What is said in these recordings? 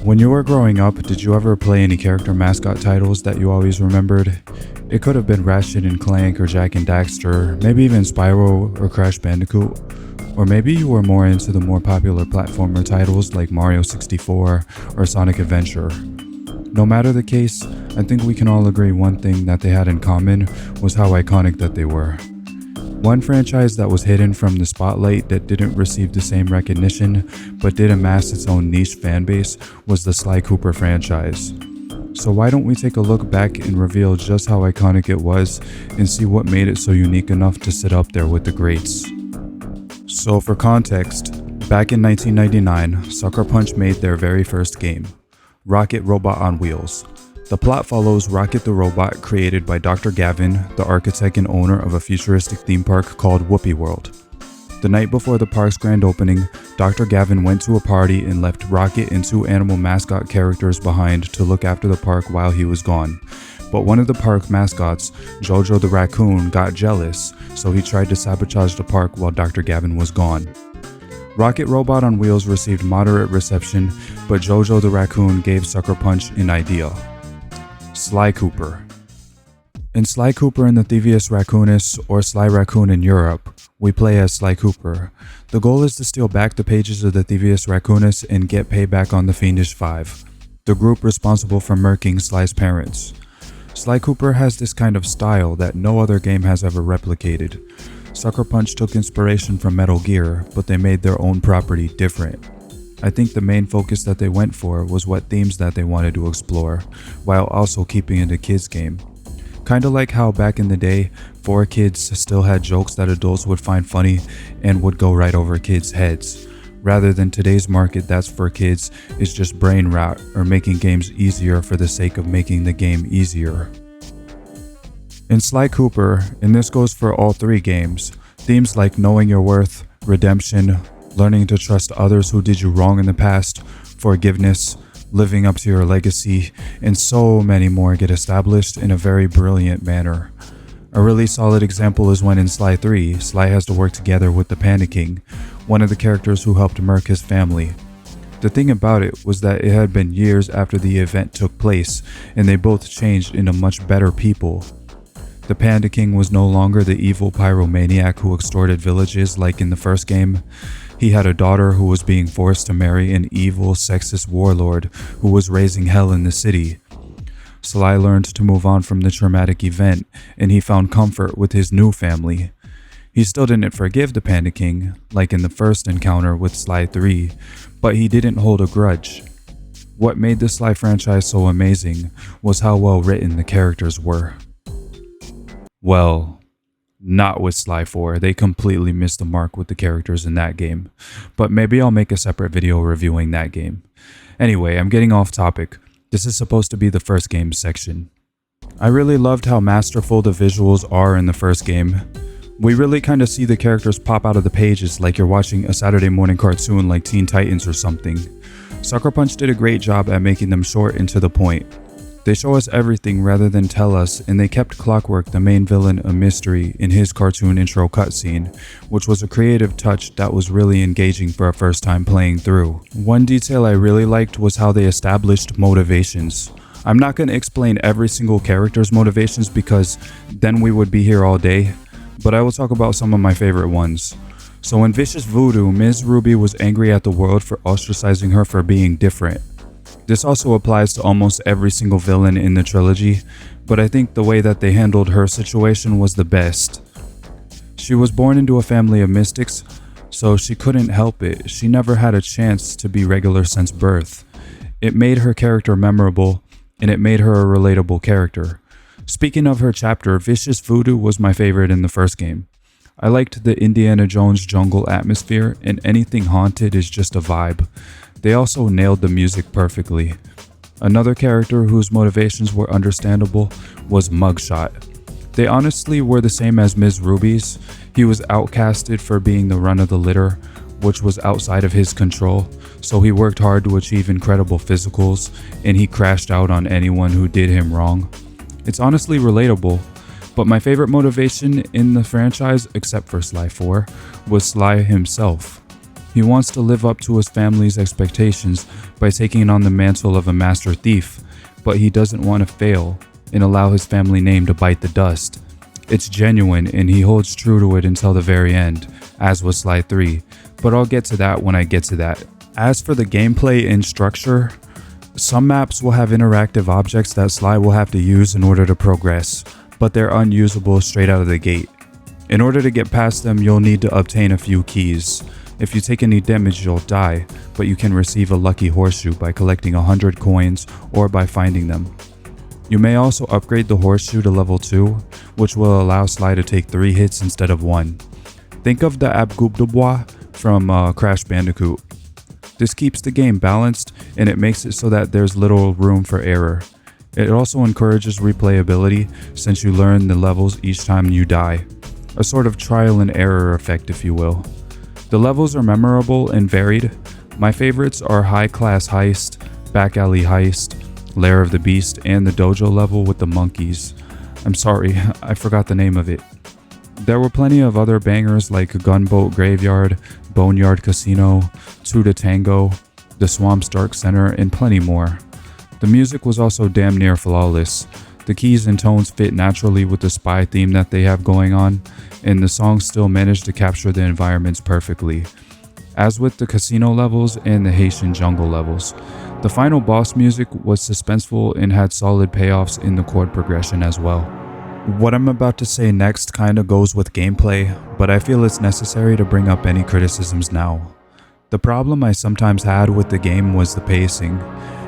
When you were growing up, did you ever play any character mascot titles that you always remembered? It could have been Ratchet and Clank or Jak and Daxter, maybe even Spyro or Crash Bandicoot. Or maybe you were more into the more popular platformer titles like Mario 64 or Sonic Adventure. No matter the case, I think we can all agree one thing that they had in common was how iconic that they were. One franchise that was hidden from the spotlight that didn't receive the same recognition but did amass its own niche fanbase was the Sly Cooper franchise. So why don't we take a look back and reveal just how iconic it was and see what made it so unique enough to sit up there with the greats. So for context, back in 1999, Sucker Punch made their very first game, Rocket Robot on Wheels. The plot follows Rocket the Robot, created by Dr. Gavin, the architect and owner of a futuristic theme park called Whoopie World. The night before the park's grand opening, Dr. Gavin went to a party and left Rocket and two animal mascot characters behind to look after the park while he was gone. But one of the park mascots, Jojo the Raccoon, got jealous, so he tried to sabotage the park while Dr. Gavin was gone. Rocket Robot on Wheels received moderate reception, but Jojo the Raccoon gave Sucker Punch an idea. Sly Cooper. In Sly Cooper and the Thevius Raccoonus, or Sly Raccoon in Europe, we play as Sly Cooper. The goal is to steal back the pages of the Thevius Raccoonus and get payback on the Fiendish Five, the group responsible for murking Sly's parents. Sly Cooper has this kind of style that no other game has ever replicated. Sucker Punch took inspiration from Metal Gear, but they made their own property different. I think the main focus that they went for was what themes that they wanted to explore, while also keeping it a kids game. Kinda like how back in the day, 4Kids still had jokes that adults would find funny and would go right over kids' heads, rather than today's market that's for kids is just brain rot or making games easier for the sake of making the game easier. In Sly Cooper, and this goes for all three games, themes like knowing your worth, redemption, learning to trust others who did you wrong in the past, forgiveness, living up to your legacy, and so many more get established in a very brilliant manner. A really solid example is when in Sly 3, Sly has to work together with the Panda King, one of the characters who helped murk his family. The thing about it was that it had been years after the event took place, and they both changed into much better people. The Panda King was no longer the evil pyromaniac who extorted villages like in the first game. He had a daughter who was being forced to marry an evil, sexist warlord who was raising hell in the city. Sly learned to move on from the traumatic event, and he found comfort with his new family. He still didn't forgive the Panda King, like in the first encounter with Sly 3, but he didn't hold a grudge. What made the Sly franchise so amazing was how well written the characters were. Well, not with Sly 4, they completely missed the mark with the characters in that game, but maybe I'll make a separate video reviewing that game. Anyway, I'm getting off topic. This is supposed to be the first game section. I really loved how masterful the visuals are in the first game. We really kind of see the characters pop out of the pages like you're watching a Saturday morning cartoon like Teen Titans or something. Sucker Punch did a great job at making them short and to the point. They show us everything rather than tell us, and they kept Clockwerk, the main villain, a mystery in his cartoon intro cutscene, which was a creative touch that was really engaging for a first time playing through. One detail I really liked was how they established motivations. I'm not going to explain every single character's motivations because then we would be here all day, but I will talk about some of my favorite ones. So in Vicious Voodoo, Ms. Ruby was angry at the world for ostracizing her for being different. This also applies to almost every single villain in the trilogy, but I think the way that they handled her situation was the best. She was born into a family of mystics, so she couldn't help it. She never had a chance to be regular since birth. It made her character memorable, and it made her a relatable character. Speaking of her chapter, Vicious Voodoo was my favorite in the first game. I liked the Indiana Jones jungle atmosphere, and anything haunted is just a vibe. They also nailed the music perfectly. Another character whose motivations were understandable was Mugshot. They honestly were the same as Ms. Ruby's. He was outcasted for being the run of the litter, which was outside of his control, so he worked hard to achieve incredible physicals, and he crashed out on anyone who did him wrong. It's honestly relatable, but my favorite motivation in the franchise, except for Sly 4, was Sly himself. He wants to live up to his family's expectations by taking on the mantle of a master thief, but he doesn't want to fail and allow his family name to bite the dust. It's genuine and he holds true to it until the very end, as was Sly 3, but I'll get to that when I get to that. As for the gameplay and structure, some maps will have interactive objects that Sly will have to use in order to progress, but they're unusable straight out of the gate. In order to get past them, you'll need to obtain a few keys. If you take any damage, you'll die, but you can receive a lucky horseshoe by collecting 100 coins or by finding them. You may also upgrade the horseshoe to level 2, which will allow Sly to take 3 hits instead of 1. Think of the Abgub de Bois from Crash Bandicoot. This keeps the game balanced and it makes it so that there's little room for error. It also encourages replayability since you learn the levels each time you die. A sort of trial and error effect, if you will. The levels are memorable and varied. My favorites are High Class Heist, Back Alley Heist, Lair of the Beast, and the Dojo level with the monkeys. I'm sorry, I forgot the name of it. There were plenty of other bangers like Gunboat Graveyard, Boneyard Casino, Two to Tango, the Swamp's Dark Center, and plenty more. The music was also damn near flawless. The keys and tones fit naturally with the spy theme that they have going on, and the songs still managed to capture the environments perfectly. As with the casino levels and the Haitian jungle levels, the final boss music was suspenseful and had solid payoffs in the chord progression as well. What I'm about to say next kinda goes with gameplay, but I feel it's necessary to bring up any criticisms now. The problem I sometimes had with the game was the pacing.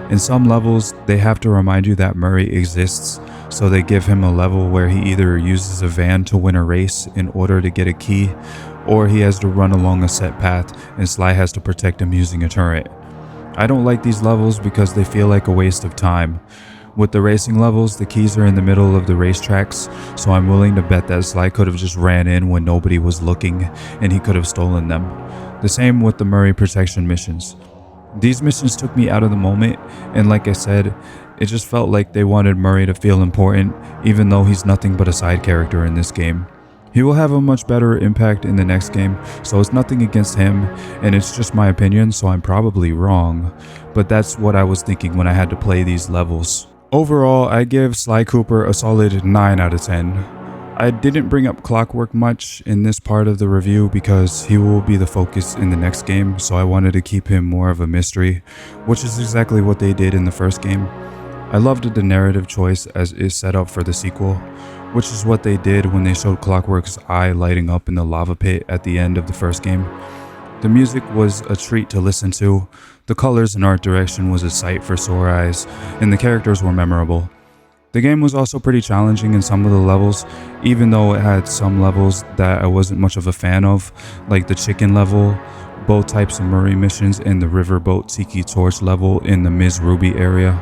In some levels, they have to remind you that Murray exists, so they give him a level where he either uses a van to win a race in order to get a key, or he has to run along a set path and Sly has to protect him using a turret. I don't like these levels because they feel like a waste of time. With the racing levels, the keys are in the middle of the racetracks, so I'm willing to bet that Sly could have just ran in when nobody was looking and he could have stolen them. The same with the Murray protection missions. These missions took me out of the moment, and like I said, it just felt like they wanted Murray to feel important, even though he's nothing but a side character in this game. He will have a much better impact in the next game, so it's nothing against him, and it's just my opinion, so I'm probably wrong, but that's what I was thinking when I had to play these levels. Overall, I give Sly Cooper a solid 9 out of 10. I didn't bring up Clockwerk much in this part of the review because he will be the focus in the next game, so I wanted to keep him more of a mystery, which is exactly what they did in the first game. I loved the narrative choice as is set up for the sequel, which is what they did when they showed Clockwerk's eye lighting up in the lava pit at the end of the first game. The music was a treat to listen to, the colors and art direction was a sight for sore eyes, and the characters were memorable. The game was also pretty challenging in some of the levels, even though it had some levels that I wasn't much of a fan of, like the chicken level, both types of Murray missions, and the riverboat Tiki Torch level in the Ms. Ruby area.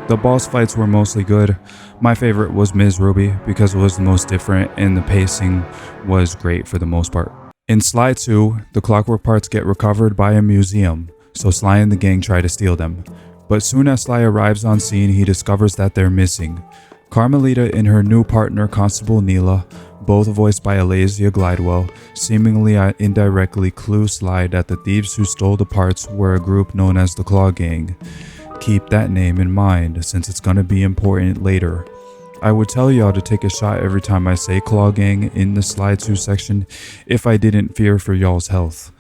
The boss fights were mostly good. My favorite was Ms. Ruby because it was the most different and the pacing was great for the most part. In Sly 2, the Clockwerk parts get recovered by a museum, so Sly and the gang try to steal them. But soon as Sly arrives on scene, he discovers that they're missing. Carmelita and her new partner, Constable Neela, both voiced by Alazia Glidewell, seemingly indirectly clue Sly that the thieves who stole the parts were a group known as the Claw Gang. Keep that name in mind since it's gonna be important later. I would tell y'all to take a shot every time I say Claw Gang in the Sly 2 section if I didn't fear for y'all's health.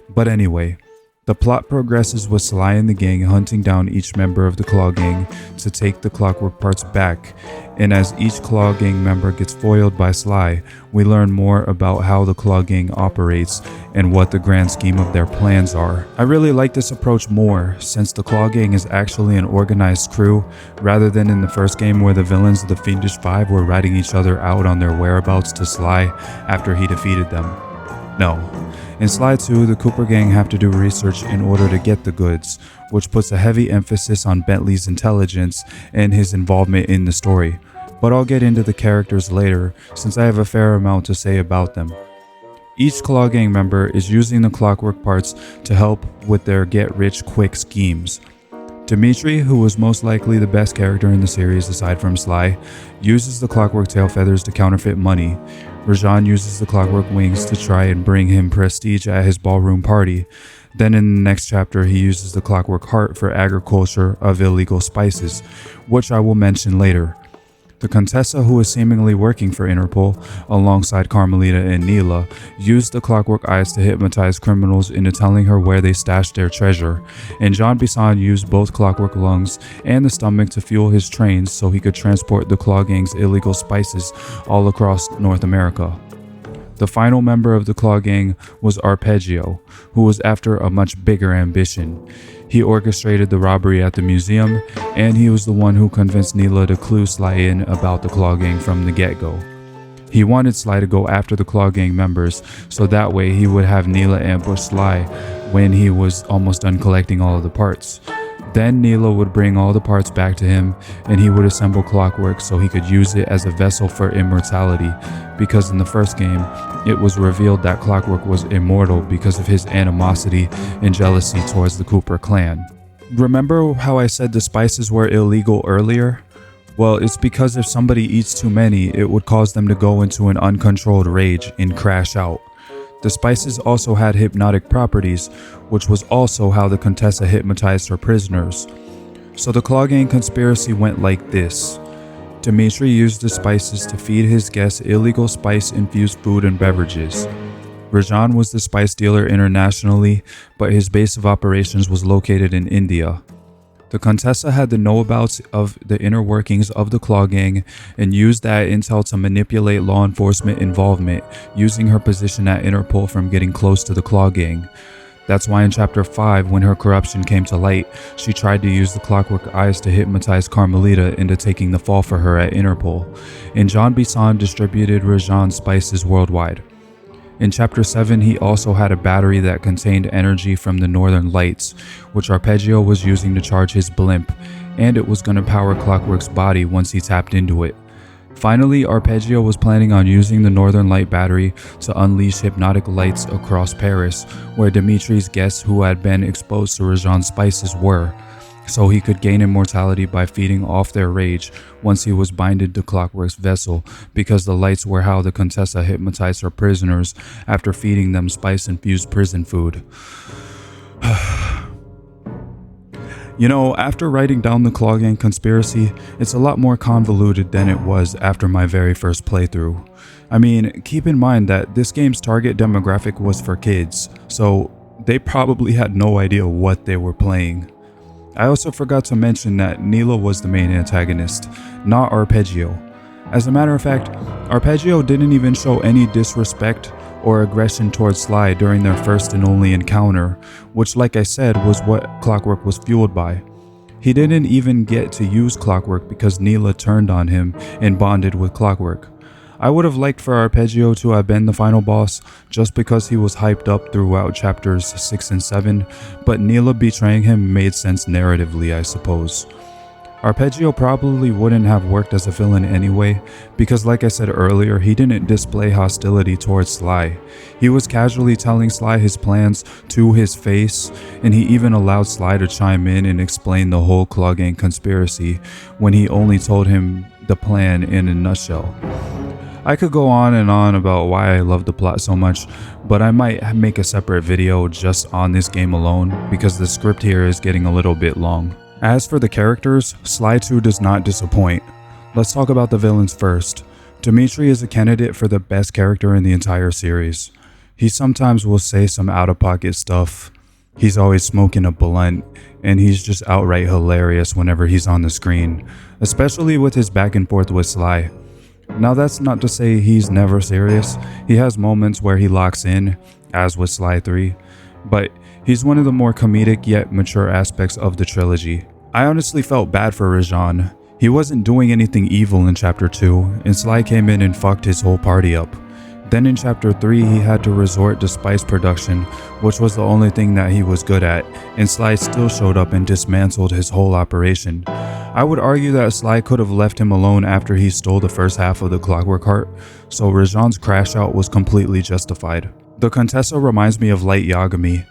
But anyway, the plot progresses with Sly and the gang hunting down each member of the Claw Gang to take the Clockwerk parts back, and as each Claw Gang member gets foiled by Sly, we learn more about how the Claw Gang operates and what the grand scheme of their plans are. I really like this approach more, since the Claw Gang is actually an organized crew, rather than in the first game where the villains of the Fiendish Five were ratting each other out on their whereabouts to Sly after he defeated them. No. In Sly 2, the Cooper gang have to do research in order to get the goods, which puts a heavy emphasis on Bentley's intelligence and his involvement in the story. But I'll get into the characters later, since I have a fair amount to say about them. Each Claw Gang member is using the Clockwerk parts to help with their get-rich-quick schemes. Dimitri, who was most likely the best character in the series aside from Sly, uses the Clockwerk tail feathers to counterfeit money. Rajan uses the Clockwerk wings to try and bring him prestige at his ballroom party. Then in the next chapter, he uses the Clockwerk heart for agriculture of illegal spices, which I will mention later. The Contessa, who is seemingly working for Interpol, alongside Carmelita and Neela, used the Clockwerk eyes to hypnotize criminals into telling her where they stashed their treasure, and Jean Bisson used both Clockwerk lungs and the stomach to fuel his trains so he could transport the Claw Gang's illegal spices all across North America. The final member of the Claw Gang was Arpeggio, who was after a much bigger ambition. He orchestrated the robbery at the museum, and he was the one who convinced Neela to clue Sly in about the Claw Gang from the get-go. He wanted Sly to go after the Claw Gang members, so that way he would have Neela ambush Sly when he was almost done collecting all of the parts. Then Neela would bring all the parts back to him, and he would assemble Clockwerk so he could use it as a vessel for immortality, because in the first game, it was revealed that Clockwerk was immortal because of his animosity and jealousy towards the Cooper clan. Remember how I said the spices were illegal earlier? Well, it's because if somebody eats too many, it would cause them to go into an uncontrolled rage and crash out. The spices also had hypnotic properties, which was also how the Contessa hypnotized her prisoners. So the Claw Gang conspiracy went like this. Dimitri used the spices to feed his guests illegal spice-infused food and beverages. Rajan was the spice dealer internationally, but his base of operations was located in India. The Contessa had the know-abouts of the inner workings of the Claw Gang and used that intel to manipulate law enforcement involvement, using her position at Interpol from getting close to the Claw Gang. That's why in Chapter 5, when her corruption came to light, she tried to use the Clockwerk eyes to hypnotize Carmelita into taking the fall for her at Interpol, and Jean Bisson distributed Rajan's spices worldwide. In Chapter 7, he also had a battery that contained energy from the Northern Lights, which Arpeggio was using to charge his blimp, and it was going to power Clockwerk's body once he tapped into it. Finally, Arpeggio was planning on using the Northern Light battery to unleash hypnotic lights across Paris, where Dimitri's guests who had been exposed to Rajan's spices were, so he could gain immortality by feeding off their rage once he was binded to Clockwerk's vessel, because the lights were how the Contessa hypnotized her prisoners after feeding them spice-infused prison food. You know, after writing down the Claw Gang conspiracy, it's a lot more convoluted than it was after my very first playthrough. I mean, keep in mind that this game's target demographic was for kids, so they probably had no idea what they were playing. I also forgot to mention that Neela was the main antagonist, not Arpeggio. As a matter of fact, Arpeggio didn't even show any disrespect or aggression towards Sly during their first and only encounter, which, like I said, was what Clockwerk was fueled by. He didn't even get to use Clockwerk because Neela turned on him and bonded with Clockwerk. I would have liked for Arpeggio to have been the final boss just because he was hyped up throughout chapters 6 and 7, but Neela betraying him made sense narratively, I suppose. Arpeggio probably wouldn't have worked as a villain anyway, because like I said earlier, he didn't display hostility towards Sly. He was casually telling Sly his plans to his face, and he even allowed Sly to chime in and explain the whole Claw Gang conspiracy when he only told him the plan in a nutshell. I could go on and on about why I love the plot so much, but I might make a separate video just on this game alone because the script here is getting a little bit long. As for the characters, Sly 2 does not disappoint. Let's talk about the villains first. Dimitri is a candidate for the best character in the entire series. He sometimes will say some out-of-pocket stuff. He's always smoking a blunt, and he's just outright hilarious whenever he's on the screen, especially with his back and forth with Sly. Now that's not to say he's never serious. He has moments where he locks in, as with Sly 3, but he's one of the more comedic yet mature aspects of the trilogy. I honestly felt bad for Rajan. He wasn't doing anything evil in Chapter 2, and Sly came in and fucked his whole party up. Then in Chapter 3, he had to resort to spice production, which was the only thing that he was good at, and Sly still showed up and dismantled his whole operation. I would argue that Sly could have left him alone after he stole the first half of the Clockwerk heart, so Rajan's crash out was completely justified. The Contessa reminds me of Light Yagami,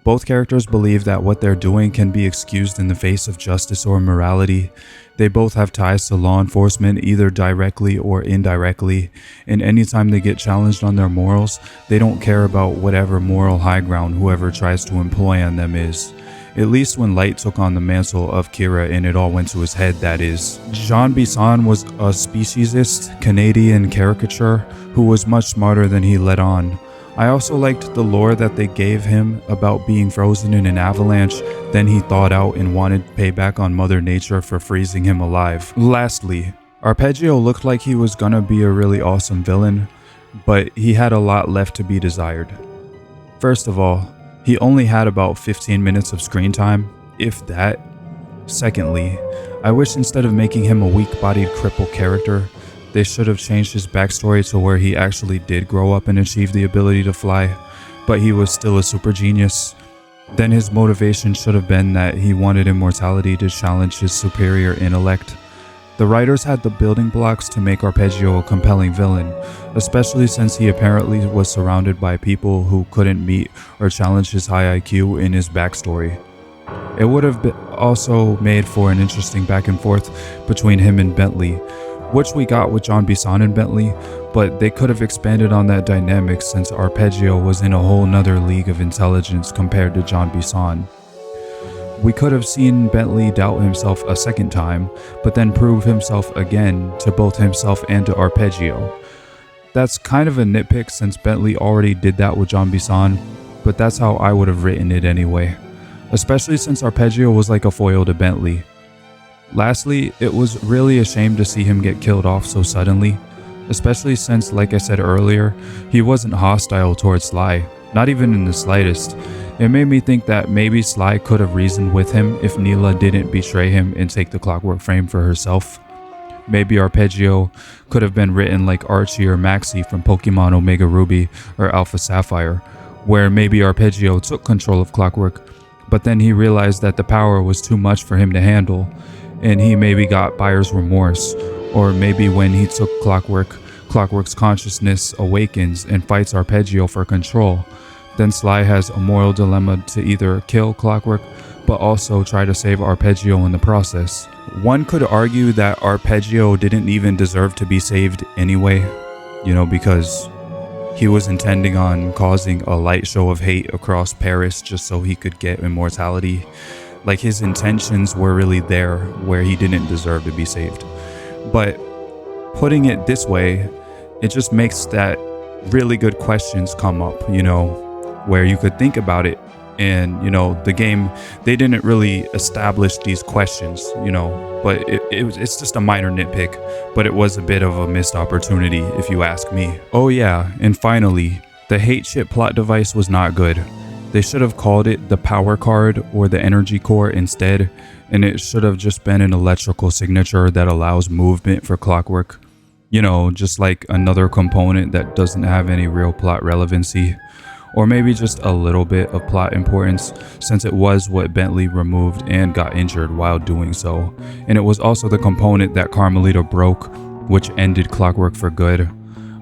Both characters believe that what they're doing can be excused in the face of justice or morality. They both have ties to law enforcement, either directly or indirectly, and anytime they get challenged on their morals, they don't care about whatever moral high ground whoever tries to employ on them is. At least when Light took on the mantle of Kira and it all went to his head, that is. Jean Bisson was a speciesist Canadian caricature who was much smarter than he let on. I also liked the lore that they gave him about being frozen in an avalanche, then he thawed out and wanted payback on Mother Nature for freezing him alive. Lastly, Arpeggio looked like he was gonna be a really awesome villain, but he had a lot left to be desired. First of all, he only had about 15 minutes of screen time, if that. Secondly, I wish instead of making him a weak-bodied cripple character, they should have changed his backstory to where he actually did grow up and achieve the ability to fly, but he was still a super genius. Then his motivation should have been that he wanted immortality to challenge his superior intellect. The writers had the building blocks to make Arpeggio a compelling villain, especially since he apparently was surrounded by people who couldn't meet or challenge his high IQ in his backstory. It would have also made for an interesting back and forth between him and Bentley, which we got with Jean Bisson and Bentley, but they could have expanded on that dynamic since Arpeggio was in a whole nother league of intelligence compared to Jean Bisson. We could have seen Bentley doubt himself a second time, but then prove himself again to both himself and to Arpeggio. That's kind of a nitpick since Bentley already did that with Jean Bisson, but that's how I would have written it anyway, especially since Arpeggio was like a foil to Bentley. Lastly, it was really a shame to see him get killed off so suddenly, especially since, like I said earlier, he wasn't hostile towards Sly, not even in the slightest. It made me think that maybe Sly could have reasoned with him if Neela didn't betray him and take the Clockwerk frame for herself. Maybe Arpeggio could have been written like Archie or Maxie from Pokemon Omega Ruby or Alpha Sapphire, where maybe Arpeggio took control of Clockwerk, but then he realized that the power was too much for him to handle, and he maybe got buyer's remorse. Or maybe when he took Clockwerk, Clockwerk's consciousness awakens and fights Arpeggio for control. Then Sly has a moral dilemma to either kill Clockwerk, but also try to save Arpeggio in the process. One could argue that Arpeggio didn't even deserve to be saved anyway, because he was intending on causing a light show of hate across Paris just so he could get immortality. Like, his intentions were really there where he didn't deserve to be saved. But putting it this way, it just makes that really good questions come up, where you could think about it. And, the game, they didn't really establish these questions, but it's just a minor nitpick, but it was a bit of a missed opportunity if you ask me. Oh yeah, and finally, the hate shit plot device was not good. They should have called it the power card or the energy core instead, and it should have just been an electrical signature that allows movement for Clockwerk. Just like another component that doesn't have any real plot relevancy. Or maybe just a little bit of plot importance, since it was what Bentley removed and got injured while doing so. And it was also the component that Carmelita broke, which ended Clockwerk for good.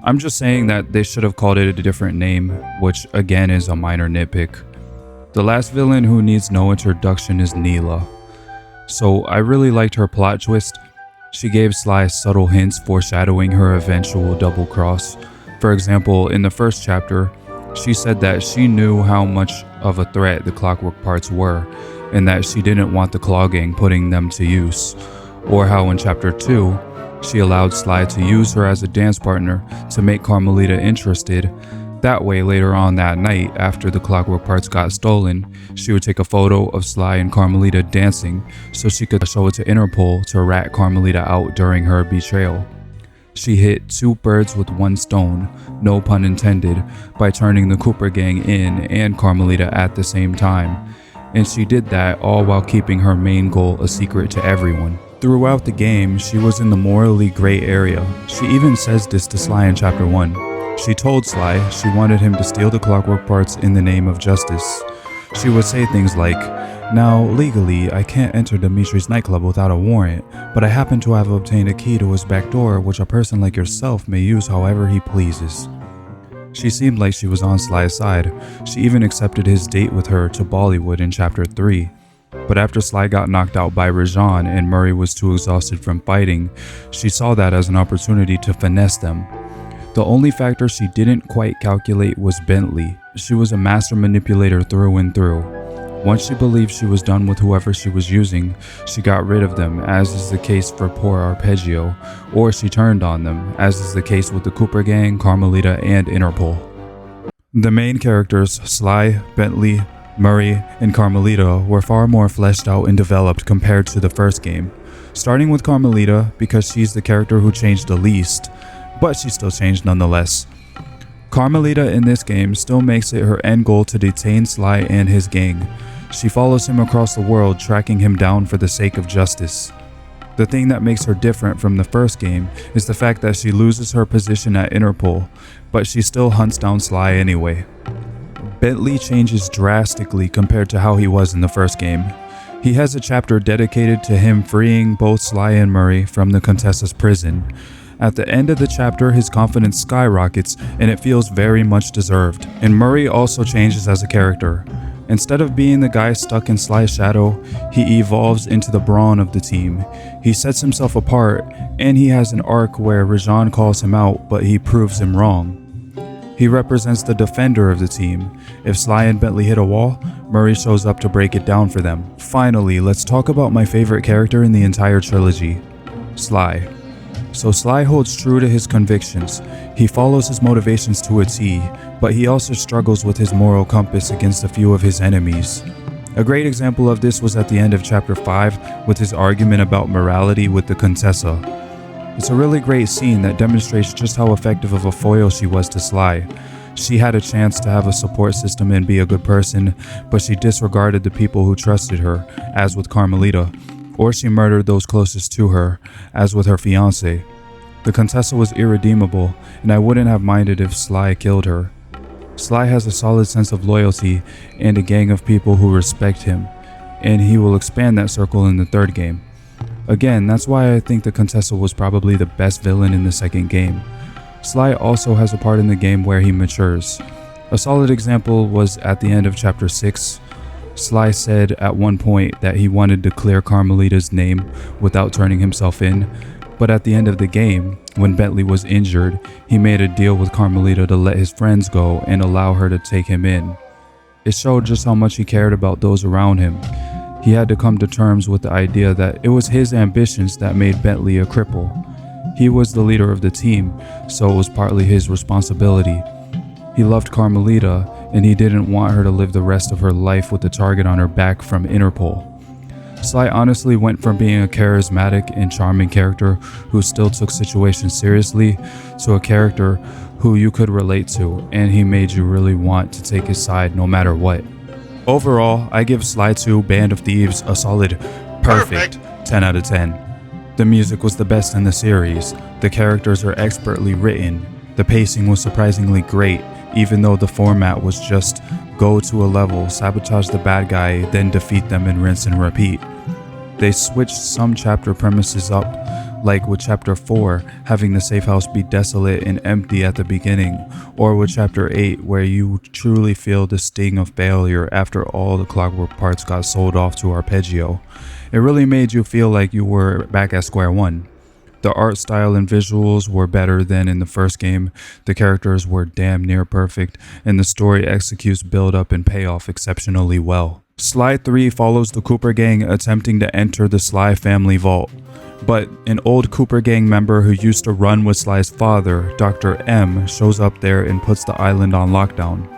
I'm just saying that they should have called it a different name, which again is a minor nitpick. The last villain who needs no introduction is Neela. So I really liked her plot twist. She gave Sly subtle hints foreshadowing her eventual double cross. For example, in the first chapter, she said that she knew how much of a threat the Clockwerk parts were, and that she didn't want the Claw Gang putting them to use. Or how in chapter 2, she allowed Sly to use her as a dance partner to make Carmelita interested. That way, later on that night, after the Clockwerk parts got stolen, she would take a photo of Sly and Carmelita dancing so she could show it to Interpol to rat Carmelita out during her betrayal. She hit two birds with one stone, no pun intended, by turning the Cooper gang in and Carmelita at the same time. And she did that all while keeping her main goal a secret to everyone. Throughout the game, she was in the morally gray area. She even says this to Sly in chapter 1. She told Sly she wanted him to steal the Clockwerk parts in the name of justice. She would say things like, "Now, legally, I can't enter Dimitri's nightclub without a warrant, but I happen to have obtained a key to his back door which a person like yourself may use however he pleases." She seemed like she was on Sly's side. She even accepted his date with her to Bollywood in Chapter 3. But after Sly got knocked out by Rajan and Murray was too exhausted from fighting, she saw that as an opportunity to finesse them. The only factor she didn't quite calculate was Bentley. She was a master manipulator through and through. Once she believed she was done with whoever she was using, she got rid of them, as is the case for poor Arpeggio, or she turned on them, as is the case with the Cooper Gang, Carmelita, and Interpol. The main characters, Sly, Bentley, Murray, and Carmelita, were far more fleshed out and developed compared to the first game. Starting with Carmelita, because she's the character who changed the least, but she still changed nonetheless. Carmelita in this game still makes it her end goal to detain Sly and his gang. She follows him across the world, tracking him down for the sake of justice. The thing that makes her different from the first game is the fact that she loses her position at Interpol, but she still hunts down Sly anyway. Bentley changes drastically compared to how he was in the first game. He has a chapter dedicated to him freeing both Sly and Murray from the Contessa's prison. At the end of the chapter, his confidence skyrockets, and it feels very much deserved. And Murray also changes as a character. Instead of being the guy stuck in Sly's shadow, he evolves into the brawn of the team. He sets himself apart, and he has an arc where Rajan calls him out, but he proves him wrong. He represents the defender of the team. If Sly and Bentley hit a wall, Murray shows up to break it down for them. Finally, let's talk about my favorite character in the entire trilogy, Sly. So Sly holds true to his convictions. He follows his motivations to a T, but he also struggles with his moral compass against a few of his enemies. A great example of this was at the end of Chapter 5 with his argument about morality with the Contessa. It's a really great scene that demonstrates just how effective of a foil she was to Sly. She had a chance to have a support system and be a good person, but she disregarded the people who trusted her, as with Carmelita. Or she murdered those closest to her, as with her fiancé. The Contessa was irredeemable, and I wouldn't have minded if Sly killed her. Sly has a solid sense of loyalty and a gang of people who respect him, and he will expand that circle in the third game. Again, that's why I think the Contessa was probably the best villain in the second game. Sly also has a part in the game where he matures. A solid example was at the end of Chapter 6. Sly said at one point that he wanted to clear Carmelita's name without turning himself in, but at the end of the game, when Bentley was injured, he made a deal with Carmelita to let his friends go and allow her to take him in. It showed just how much he cared about those around him. He had to come to terms with the idea that it was his ambitions that made Bentley a cripple. He was the leader of the team, so it was partly his responsibility. He loved Carmelita, and he didn't want her to live the rest of her life with a target on her back from Interpol. Sly honestly went from being a charismatic and charming character who still took situations seriously to a character who you could relate to, and he made you really want to take his side no matter what. Overall, I give Sly 2 Band of Thieves a solid perfect 10 out of 10. The music was the best in the series, the characters are expertly written, the pacing was surprisingly great, even though the format was just go to a level, sabotage the bad guy, then defeat them and rinse and repeat. They switched some chapter premises up, like with Chapter 4 having the safe house be desolate and empty at the beginning, or with Chapter 8 where you truly feel the sting of failure after all the Clockwerk parts got sold off to Arpeggio. It really made you feel like you were back at square one. The art style and visuals were better than in the first game, the characters were damn near perfect, and the story executes build-up and payoff exceptionally well. Sly 3 follows the Cooper Gang attempting to enter the Sly family vault, but an old Cooper Gang member who used to run with Sly's father, Dr. M, shows up there and puts the island on lockdown.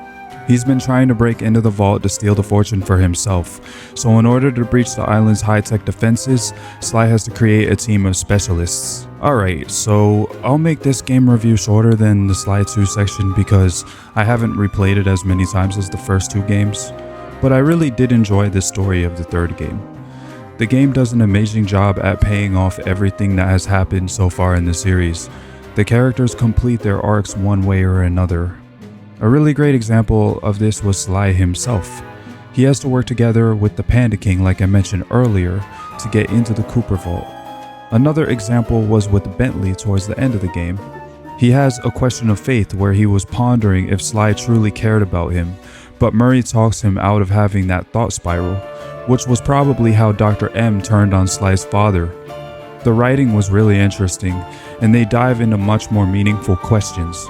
He's been trying to break into the vault to steal the fortune for himself, so in order to breach the island's high-tech defenses, Sly has to create a team of specialists. Alright, so I'll make this game review shorter than the Sly 2 section because I haven't replayed it as many times as the first two games, but I really did enjoy the story of the third game. The game does an amazing job at paying off everything that has happened so far in the series. The characters complete their arcs one way or another. A really great example of this was Sly himself. He has to work together with the Panda King like I mentioned earlier to get into the Cooper Vault. Another example was with Bentley towards the end of the game. He has a question of faith where he was pondering if Sly truly cared about him, but Murray talks him out of having that thought spiral, which was probably how Dr. M turned on Sly's father. The writing was really interesting, and they dive into much more meaningful questions.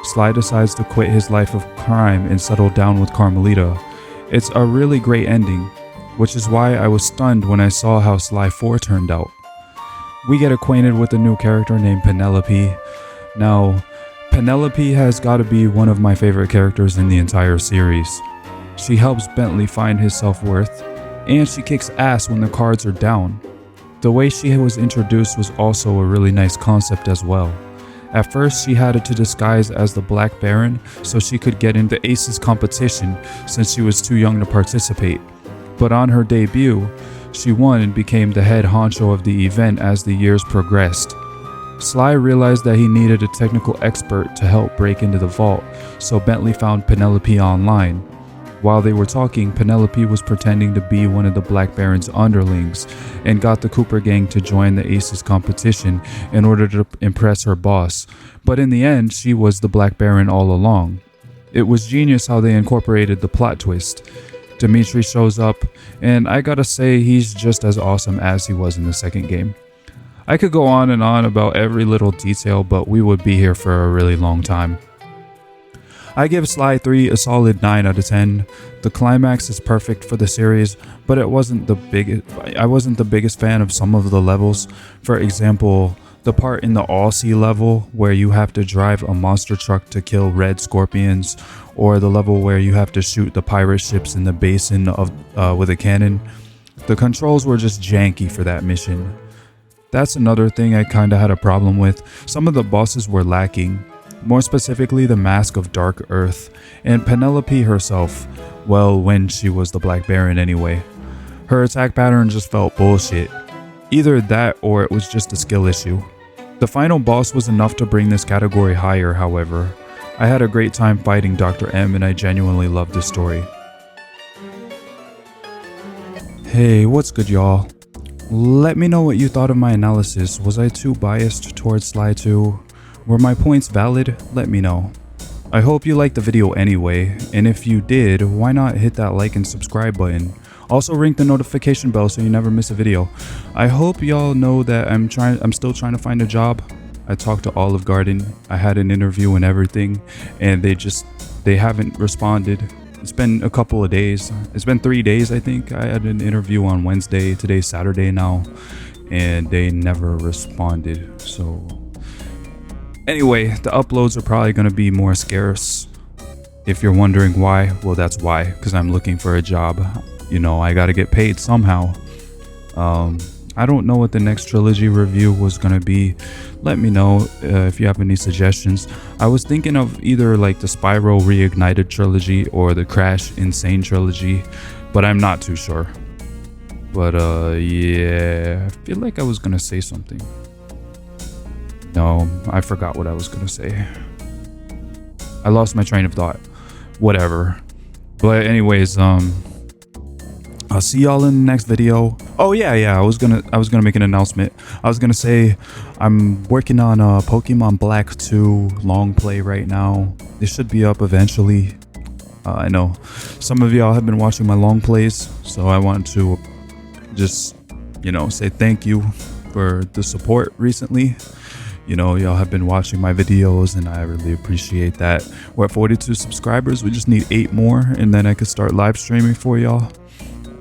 Sly decides to quit his life of crime and settle down with Carmelita. It's a really great ending, which is why I was stunned when I saw how Sly 4 turned out. We get acquainted with a new character named Penelope. Now, Penelope has got to be one of my favorite characters in the entire series. She helps Bentley find his self-worth, and she kicks ass when the cards are down. The way she was introduced was also a really nice concept as well. At first, she had it to disguise as the Black Baron so she could get into Ace's competition since she was too young to participate. But on her debut, she won and became the head honcho of the event as the years progressed. Sly realized that he needed a technical expert to help break into the vault, so Bentley found Penelope online. While they were talking, Penelope was pretending to be one of the Black Baron's underlings and got the Cooper gang to join the Aces competition in order to impress her boss. But in the end, she was the Black Baron all along. It was genius how they incorporated the plot twist. Dimitri shows up, and I gotta say he's just as awesome as he was in the second game. I could go on and on about every little detail, but we would be here for a really long time. I give Sly 3 a solid 9 out of 10. The climax is perfect for the series, but I wasn't the biggest fan of some of the levels. For example, the part in the All-Sea level where you have to drive a monster truck to kill red scorpions, or the level where you have to shoot the pirate ships in the basin with a cannon. The controls were just janky for that mission. That's another thing I kinda had a problem with. Some of the bosses were lacking. More specifically, the Mask of Dark Earth, and Penelope herself, well, when she was the Black Baron anyway. Her attack pattern just felt bullshit. Either that or it was just a skill issue. The final boss was enough to bring this category higher, however. I had a great time fighting Dr. M and I genuinely loved the story. Hey, what's good y'all? Let me know what you thought of my analysis. Was I too biased towards Sly 2? Were my points valid? Let me know. I hope you liked the video anyway, and if you did, why not hit that like and subscribe button. Also ring the notification bell so you never miss a video. I hope y'all know that I'm still trying to find a job. I talked to Olive Garden, I had an interview and everything, and they haven't responded. It's been a couple of days. It's been 3 days, I think. I had an interview on Wednesday, today's Saturday now, and they never responded, so anyway, the uploads are probably going to be more scarce. If you're wondering why, well, that's why, because I'm looking for a job. You know, I got to get paid somehow. I don't know what the next trilogy review was going to be. Let me know if you have any suggestions. I was thinking of either like the Spyro Reignited trilogy or the Crash Insane trilogy, but I'm not too sure. But yeah, I feel like I was going to say something. No, I forgot what I was gonna say. I lost my train of thought. Whatever. But anyways, I'll see y'all in the next video. Oh yeah, I was gonna make an announcement. I was gonna say I'm working on a Pokemon Black 2 long play right now. It should be up eventually. I know some of y'all have been watching my long plays, so I want to just, say thank you for the support recently. Y'all have been watching my videos and I really appreciate that. We're at 42 subscribers. We just need 8 more and then I could start live streaming for y'all.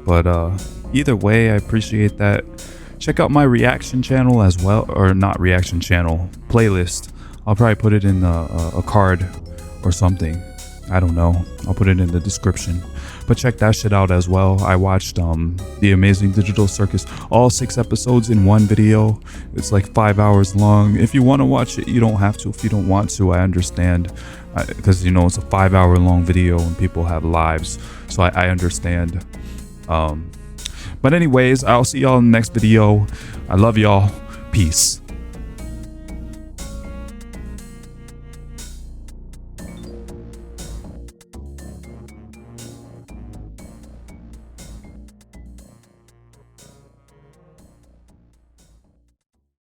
But either way, I appreciate that. Check out my reaction channel as well, or not reaction channel, playlist. I'll probably put it in a card or something. I don't know. I'll put it in the description. But check that shit out as well. I watched The Amazing Digital Circus, all 6 episodes in one video. It's like 5 hours long. If you want to watch it, you don't have to. If you don't want to, I understand. Because, it's a 5-hour long video and people have lives. So I understand. But anyways, I'll see y'all in the next video. I love y'all. Peace.